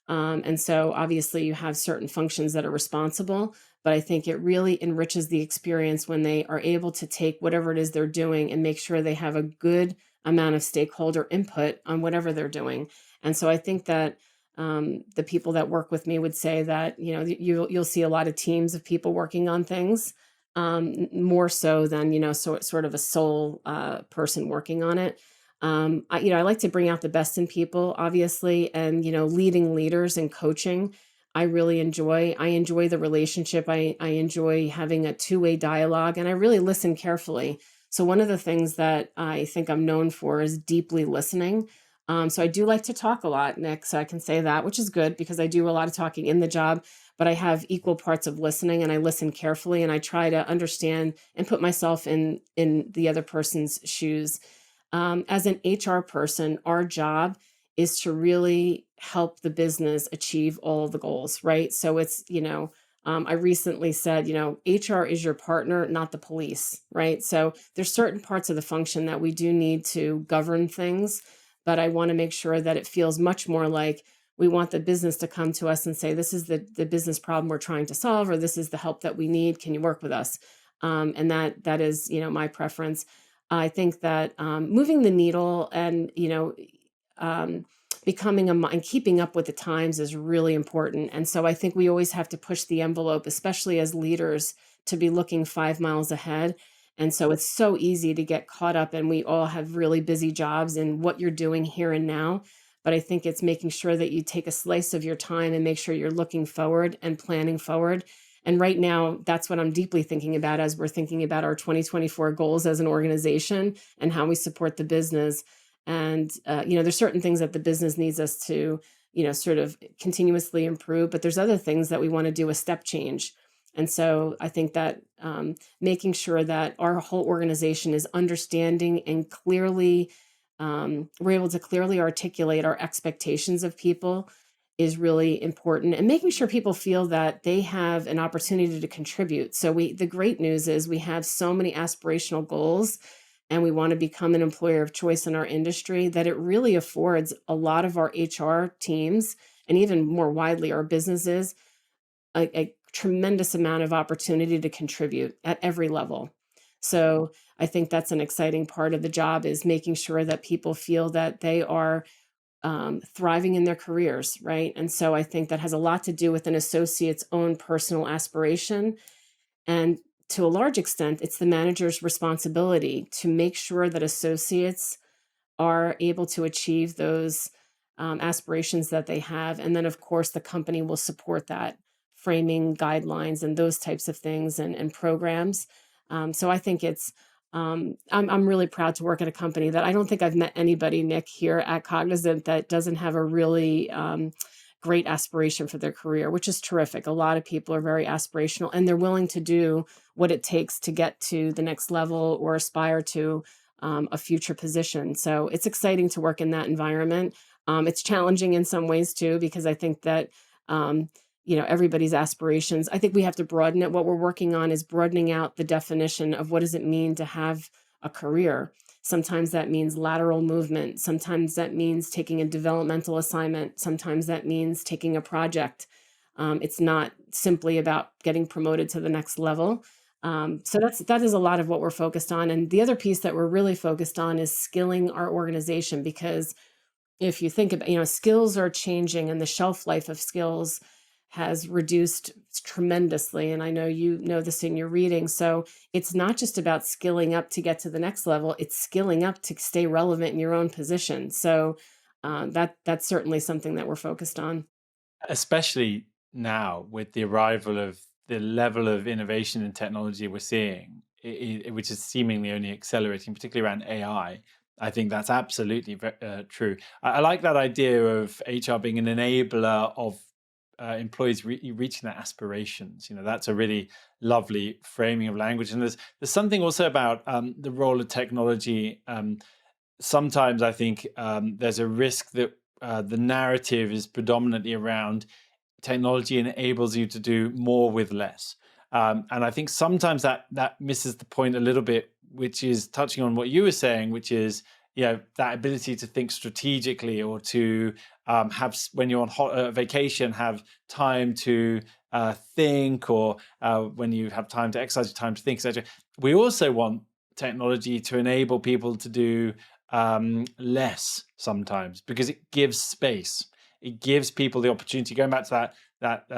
And so obviously you have certain functions that are responsible, but I think it really enriches the experience when they are able to take whatever it is they're doing and make sure they have a good amount of stakeholder input on whatever they're doing. And so I think that the people that work with me would say that you'll see a lot of teams of people working on things more so than sort of a sole person working on it. I like to bring out the best in people, obviously, and leading leaders and coaching. I really enjoy. I enjoy the relationship. I enjoy having a two-way dialogue, and I really listen carefully. So one of the things that I think I'm known for is deeply listening. So I do like to talk a lot, Nick. So I can say that, which is good because I do a lot of talking in the job, but I have equal parts of listening, and I listen carefully, and I try to understand and put myself in the other person's shoes. As an HR person, our job is to really help the business achieve all of the goals, right? So I recently said, HR is your partner, not the police, right? So there's certain parts of the function that we do need to govern things, but I want to make sure that it feels much more like we want the business to come to us and say, this is the business problem we're trying to solve, or this is the help that we need. Can you work with us? And that is, my preference. I think that moving the needle and um, and keeping up with the times is really important. And so I think we always have to push the envelope, especially as leaders, to be looking 5 miles ahead. And so it's so easy to get caught up, and we all have really busy jobs in what you're doing here and now. But I think it's making sure that you take a slice of your time and make sure you're looking forward and planning forward. And right now, that's what I'm deeply thinking about as we're thinking about our 2024 goals as an organization and how we support the business. And, there's certain things that the business needs us to, sort of continuously improve, but there's other things that we want to do a step change. And so I think that making sure that our whole organization is understanding and clearly, we're able to clearly articulate our expectations of people is really important, and making sure people feel that they have an opportunity to contribute. So the great news is we have so many aspirational goals, and we want to become an employer of choice in our industry, that it really affords a lot of our HR teams, and even more widely our businesses, a tremendous amount of opportunity to contribute at every level. So I think that's an exciting part of the job, is making sure that people feel that they are thriving in their careers, right? And so I think that has a lot to do with an associate's own personal aspiration. And to a large extent, it's the manager's responsibility to make sure that associates are able to achieve those aspirations that they have. And then, of course, the company will support that, framing guidelines and those types of things and programs. So I think I'm really proud to work at a company that I don't think I've met anybody, Nick, here at Cognizant that doesn't have a really great aspiration for their career, which is terrific. A lot of people are very aspirational, and they're willing to do what it takes to get to the next level or aspire to a future position. So it's exciting to work in that environment. It's challenging in some ways too, because I think that, um, everybody's aspirations, I think we have to broaden it. What we're working on is broadening out the definition of what does it mean to have a career. Sometimes that means lateral movement. Sometimes that means taking a developmental assignment. Sometimes that means taking a project. It's not simply about getting promoted to the next level. So that is a lot of what we're focused on. And the other piece that we're really focused on is skilling our organization, because if you think about, skills are changing and the shelf life of skills has reduced tremendously. And I know you know this in your reading. So it's not just about skilling up to get to the next level, it's skilling up to stay relevant in your own position. So that's certainly something that we're focused on. Especially now with the arrival of the level of innovation and technology we're seeing, which is seemingly only accelerating, particularly around AI. I think that's absolutely true. I like that idea of HR being an enabler of employees reaching their aspirations. That's a really lovely framing of language. And there's something also about the role of technology. Sometimes I think there's a risk that the narrative is predominantly around technology enables you to do more with less. And I think sometimes that misses the point a little bit, which is touching on what you were saying, which is that ability to think strategically, or to have, when you're on vacation, have time to think, or when you have time to exercise, time to think, etc. We also want technology to enable people to do less sometimes, because it gives space. It gives people the opportunity. Going back to that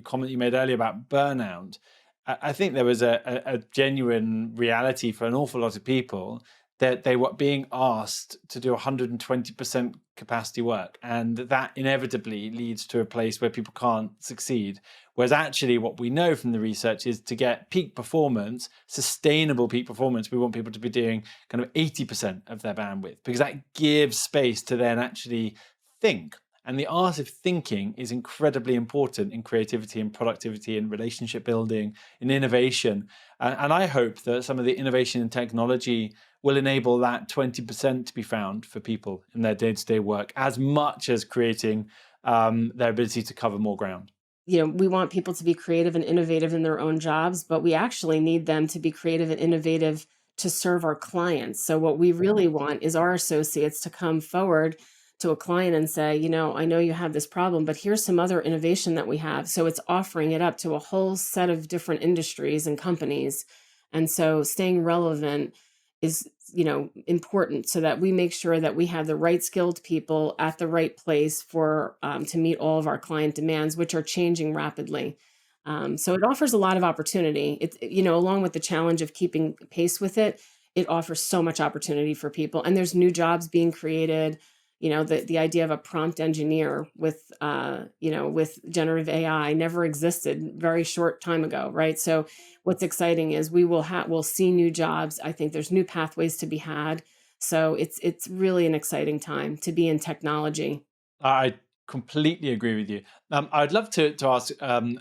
comment you made earlier about burnout, I think there was a genuine reality for an awful lot of people that they were being asked to do 120% capacity work, and that inevitably leads to a place where people can't succeed. Whereas actually what we know from the research is, to get peak performance, sustainable peak performance, we want people to be doing kind of 80% of their bandwidth, because that gives space to then actually think. And the art of thinking is incredibly important in creativity and productivity and relationship building and innovation. And I hope that some of the innovation in technology will enable that 20% to be found for people in their day-to-day work, as much as creating their ability to cover more ground. We want people to be creative and innovative in their own jobs, but we actually need them to be creative and innovative to serve our clients. So what we really want is our associates to come forward to a client and say, I know you have this problem, but here's some other innovation that we have. So it's offering it up to a whole set of different industries and companies. And so staying relevant is, important, so that we make sure that we have the right skilled people at the right place for to meet all of our client demands, which are changing rapidly. So it offers a lot of opportunity. Along with the challenge of keeping pace with it, it offers so much opportunity for people, and there's new jobs being created. The idea of a prompt engineer with generative AI never existed very short time ago, right? So what's exciting is we'll see new jobs. I think there's new pathways to be had. So it's really an exciting time to be in technology. I completely agree with you. I'd love to ask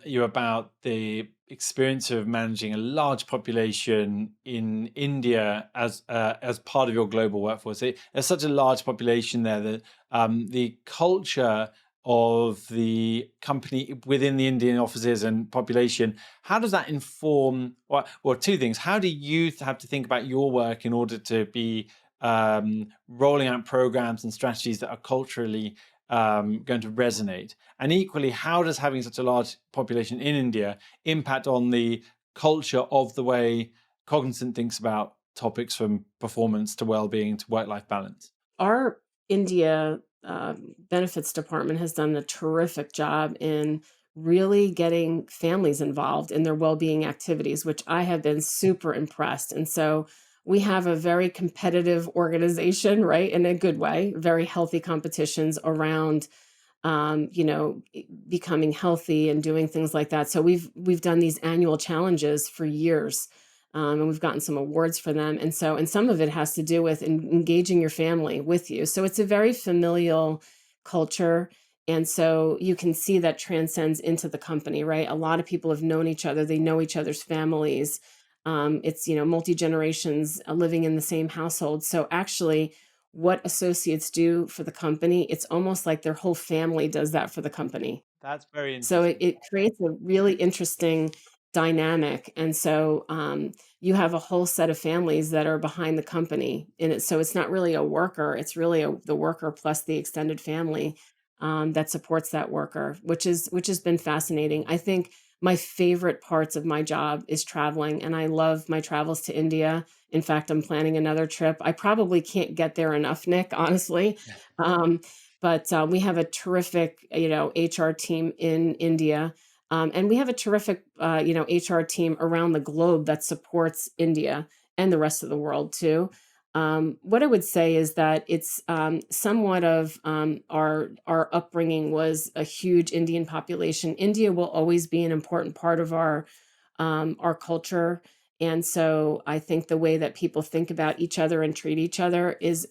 you about the experience of managing a large population in India as part of your global workforce. There's such a large population there that the culture of the company within the Indian offices and population, how does that inform, well, two things. How do you have to think about your work in order to be rolling out programs and strategies that are culturally going to resonate? And equally, how does having such a large population in India impact on the culture of the way Cognizant thinks about topics, from performance to well-being to work-life balance? Our India benefits department has done a terrific job in really getting families involved in their well-being activities, which I have been super impressed. And so we have a very competitive organization, right? In a good way, very healthy competitions around becoming healthy and doing things like that. So we've done these annual challenges for years, and we've gotten some awards for them. And some of it has to do with engaging your family with you. So it's a very familial culture. And so you can see that transcends into the company, right? A lot of people have known each other. They know each other's families. It's, multi generations living in the same household. So actually, what associates do for the company, it's almost like their whole family does that for the company. That's very So it, interesting. it creates a really interesting dynamic. And so you have a whole set of families that are behind the company. And so it's not really a worker, it's really the worker plus the extended family that supports that worker, which has been fascinating. I think my favorite parts of my job is traveling, and I love my travels to India. In fact, I'm planning another trip. I probably can't get there enough, Nick, honestly. Um, but we have a terrific, HR team in India, and we have a terrific, HR team around the globe that supports India and the rest of the world too. What I would say is that it's somewhat of our upbringing was a huge Indian population. India will always be an important part of our culture, and so I think the way that people think about each other and treat each other is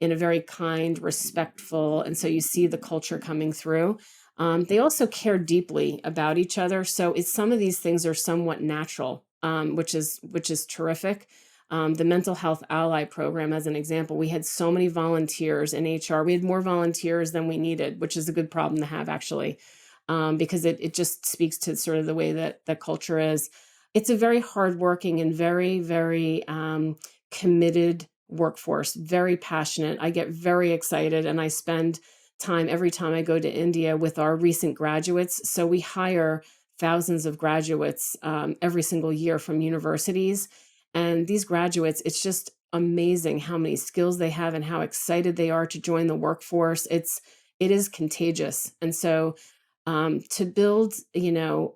in a very kind, respectful, and so you see the culture coming through. They also care deeply about each other, so it's some of these things are somewhat natural, which is terrific. The mental health ally program, as an example, we had so many volunteers in HR. We had more volunteers than we needed, which is a good problem to have, actually, because it just speaks to sort of the way that the culture is. It's a very hardworking and very, very committed workforce, very passionate. I get very excited and I spend time every time I go to India with our recent graduates. So we hire thousands of graduates every single year from universities. And these graduates, it's just amazing how many skills they have and how excited they are to join the workforce. It is contagious. And so to build,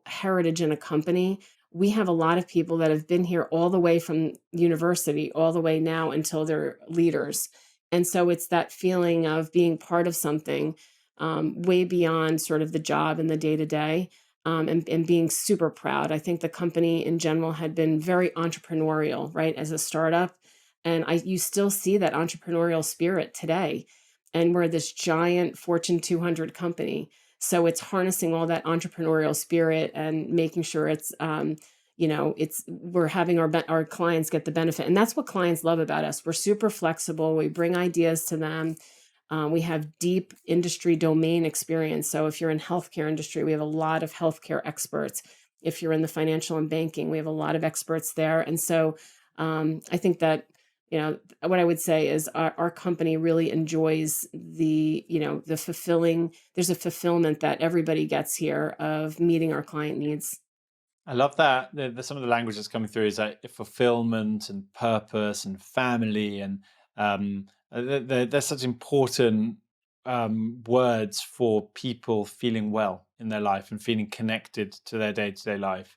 heritage in a company, we have a lot of people that have been here all the way from university, all the way now until they're leaders. And so it's that feeling of being part of something way beyond sort of the job and the day to day, and being super proud. I think the company in general had been very entrepreneurial, right, as a startup. And you still see that entrepreneurial spirit today. And we're this giant Fortune 200 company, so it's harnessing all that entrepreneurial spirit and making sure it's we're having our clients get the benefit, and that's what clients love about us. We're super flexible. We bring ideas to them. We have deep industry domain experience. So if you're in healthcare industry, we have a lot of healthcare experts. If you're in the financial and banking, we have a lot of experts there. And so I think that what I would say is our company really enjoys the fulfilling. There's a fulfillment that everybody gets here of meeting our client needs. I love that. Some of the language that's coming through is like fulfillment and purpose and family, and they're such important words for people feeling well in their life and feeling connected to their day-to-day life.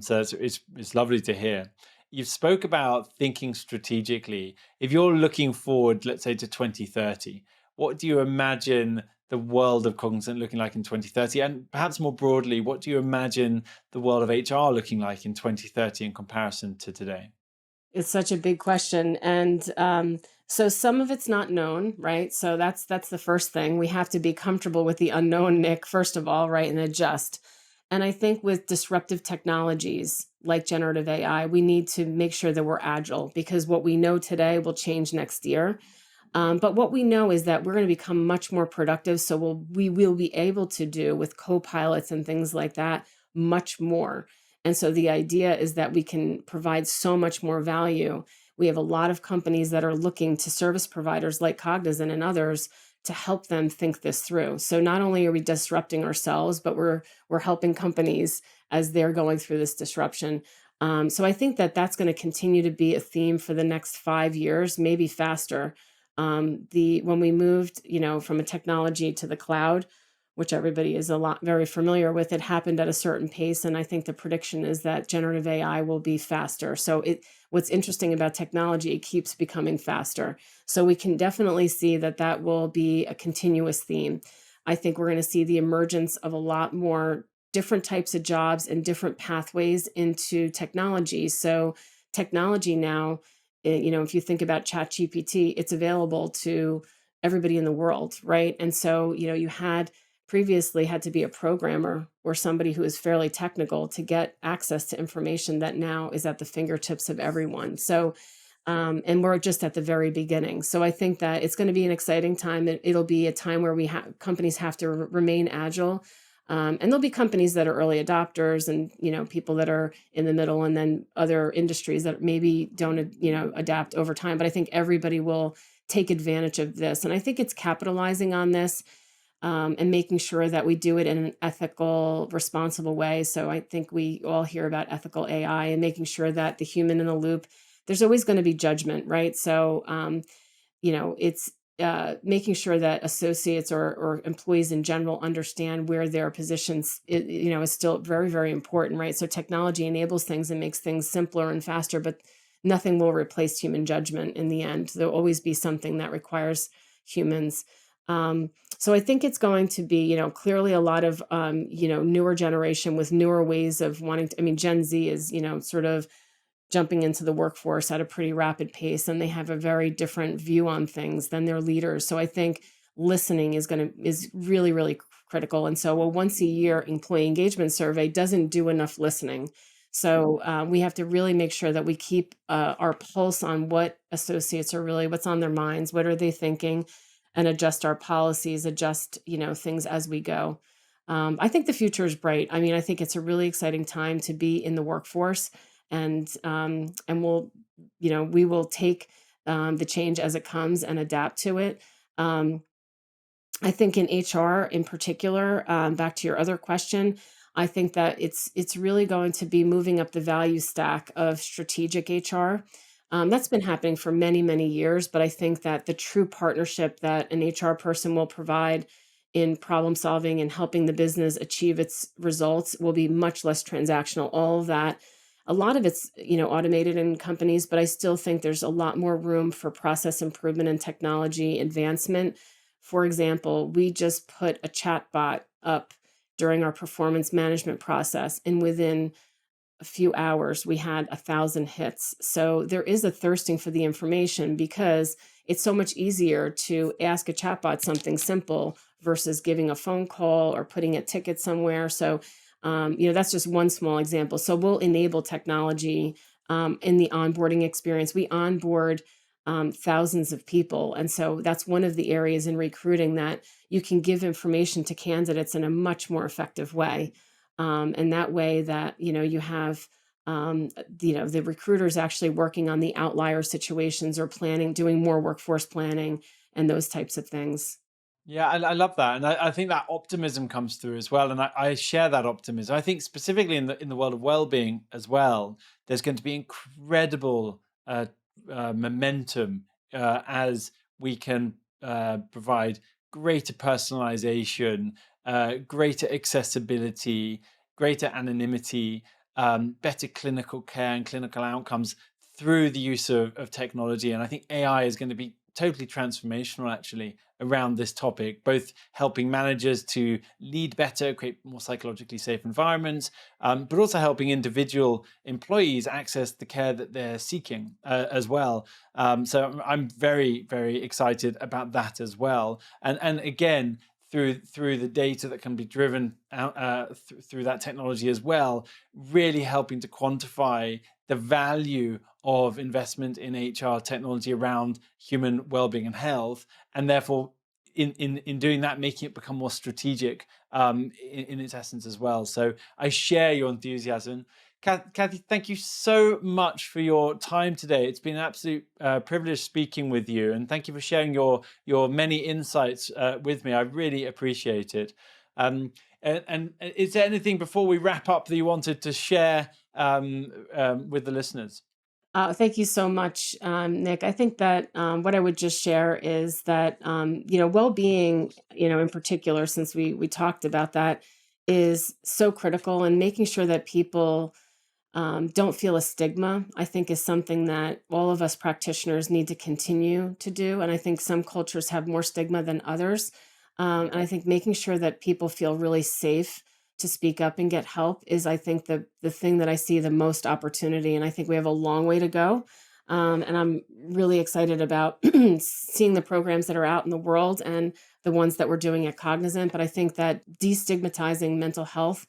So it's lovely to hear. You've spoke about thinking strategically. If you're looking forward, let's say to 2030, what do you imagine the world of Cognizant looking like in 2030? And perhaps more broadly, what do you imagine the world of HR looking like in 2030 in comparison to today? It's such a big question, and so some of it's not known, right? So that's the first thing. We have to be comfortable with the unknown, Nick, first of all, right, and adjust. And I think with disruptive technologies like generative AI, we need to make sure that we're agile, because what we know today will change next year. But what we know is that we're going to become much more productive. So we will be able to do with co-pilots and things like that much more. And so the idea is that we can provide so much more value. We have a lot of companies that are looking to service providers like Cognizant and others to help them think this through. So not only are we disrupting ourselves, but we're helping companies as they're going through this disruption. So I think that that's going to continue to be a theme for the next 5 years, maybe faster. The When we moved, from a technology to the cloud, which everybody is a lot very familiar with, it happened at a certain pace, and I think the prediction is that generative AI will be faster. So what's interesting about technology, it keeps becoming faster. So we can definitely see that that will be a continuous theme. I think we're going to see the emergence of a lot more different types of jobs and different pathways into technology. So technology now, if you think about ChatGPT, it's available to everybody in the world, right? And so, you had previously had to be a programmer or somebody who is fairly technical to get access to information that now is at the fingertips of everyone. So, and we're just at the very beginning. So I think that it's going to be an exciting time. It'll be a time where companies have to remain agile. And there'll be companies that are early adopters and, people that are in the middle, and then other industries that maybe don't, adapt over time. But I think everybody will take advantage of this. And I think it's capitalizing on this, and making sure that we do it in an ethical, responsible way. So I think we all hear about ethical AI and making sure that the human in the loop, there's always going to be judgment, right? So, it's making sure that associates or employees in general understand where their positions, is still very, very important, right? So technology enables things and makes things simpler and faster, but nothing will replace human judgment in the end. There'll always be something that requires humans. So I think it's going to be, clearly a lot of, newer generation with newer ways of wanting to, I mean, Gen Z is, sort of jumping into the workforce at a pretty rapid pace, and they have a very different view on things than their leaders. So I think listening is really, really critical. And so a once a year employee engagement survey doesn't do enough listening. So we have to really make sure that we keep our pulse on what associates are really, what's on their minds, what are they thinking, and adjust our policies, adjust, things as we go. I think the future is bright. I mean, I think it's a really exciting time to be in the workforce, and we will take the change as it comes and adapt to it. Um, I think in HR in particular, back to your other question, I think that it's really going to be moving up the value stack of strategic HR. That's been happening for many, many years, but I think that the true partnership that an HR person will provide in problem solving and helping the business achieve its results will be much less transactional. All of that, a lot of it's, automated in companies, but I still think there's a lot more room for process improvement and technology advancement. For example, we just put a chat bot up during our performance management process, and within a few hours, we had 1,000 hits. So there is a thirsting for the information because it's so much easier to ask a chatbot something simple versus giving a phone call or putting a ticket somewhere. So, that's just one small example. So we'll enable technology in the onboarding experience. We onboard thousands of people. And so that's one of the areas in recruiting that you can give information to candidates in a much more effective way. And that way that, you have, the recruiters actually working on the outlier situations or planning, doing more workforce planning and those types of things. Yeah, I love that, and I think that optimism comes through as well, and I share that optimism. I think specifically in the world of well-being as well, there's going to be incredible momentum as we can provide greater personalization, greater accessibility, greater anonymity, better clinical care and clinical outcomes through the use of technology. And I think AI is going to be totally transformational actually around this topic, both helping managers to lead better, create more psychologically safe environments, but also helping individual employees access the care that they're seeking as well. So I'm very, very excited about that as well. And again, through the data that can be driven out through that technology as well, really helping to quantify the value of investment in HR technology around human well-being and health, and therefore in doing that, making it become more strategic in its essence as well. So I share your enthusiasm. Kathy, thank you so much for your time today. It's been an absolute privilege speaking with you, and thank you for sharing your many insights with me. I really appreciate it. And is there anything before we wrap up that you wanted to share with the listeners? Thank you so much, Nick. I think that what I would just share is that well-being, in particular, since we talked about that, is so critical, and making sure that people don't feel a stigma, I think is something that all of us practitioners need to continue to do. And I think some cultures have more stigma than others. And I think making sure that people feel really safe to speak up and get help is, I think, the thing that I see the most opportunity. And I think we have a long way to go. And I'm really excited about seeing the programs that are out in the world and the ones that we're doing at Cognizant. But I think that destigmatizing mental health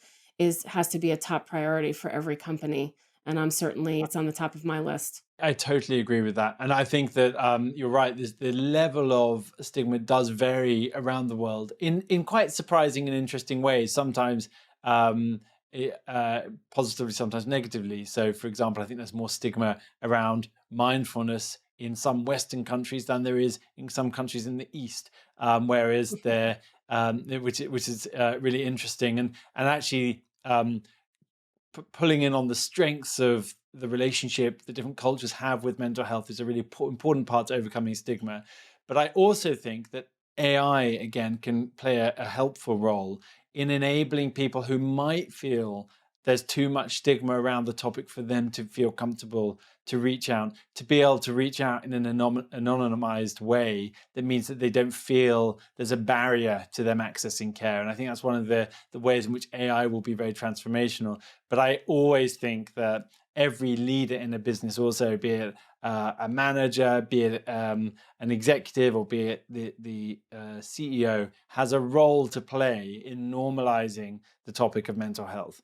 has to be a top priority for every company. And it's on the top of my list. I totally agree with that. And I think that you're right. The level of stigma does vary around the world in quite surprising and interesting ways. Sometimes positively, sometimes negatively. So, for example, I think there's more stigma around mindfulness in some Western countries than there is in some countries in the East, whereas there, which is really interesting and actually. Pulling in on the strengths of the relationship that different cultures have with mental health is a really important part to overcoming stigma. But I also think that AI, again, can play a helpful role in enabling people who might feel there's too much stigma around the topic for them to feel comfortable to reach out, to be able to reach out in an anonymized way that means that they don't feel there's a barrier to them accessing care. And I think that's one of the ways in which AI will be very transformational. But I always think that every leader in a business also, be it a manager, be it an executive, or be it the CEO, has a role to play in normalizing the topic of mental health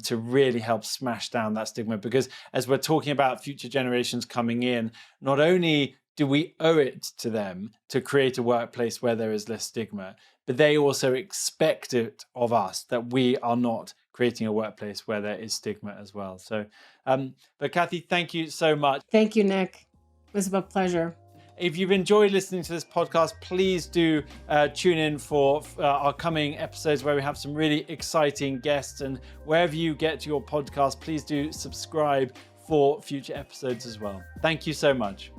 to really help smash down that stigma. Because as we're talking about future generations coming in, not only do we owe it to them to create a workplace where there is less stigma, but they also expect it of us that we are not creating a workplace where there is stigma as well. So, but Kathy, thank you so much. Thank you, Nick. It was a pleasure. If you've enjoyed listening to this podcast, please do tune in for our coming episodes where we have some really exciting guests. And wherever you get your podcast, please do subscribe for future episodes as well. Thank you so much.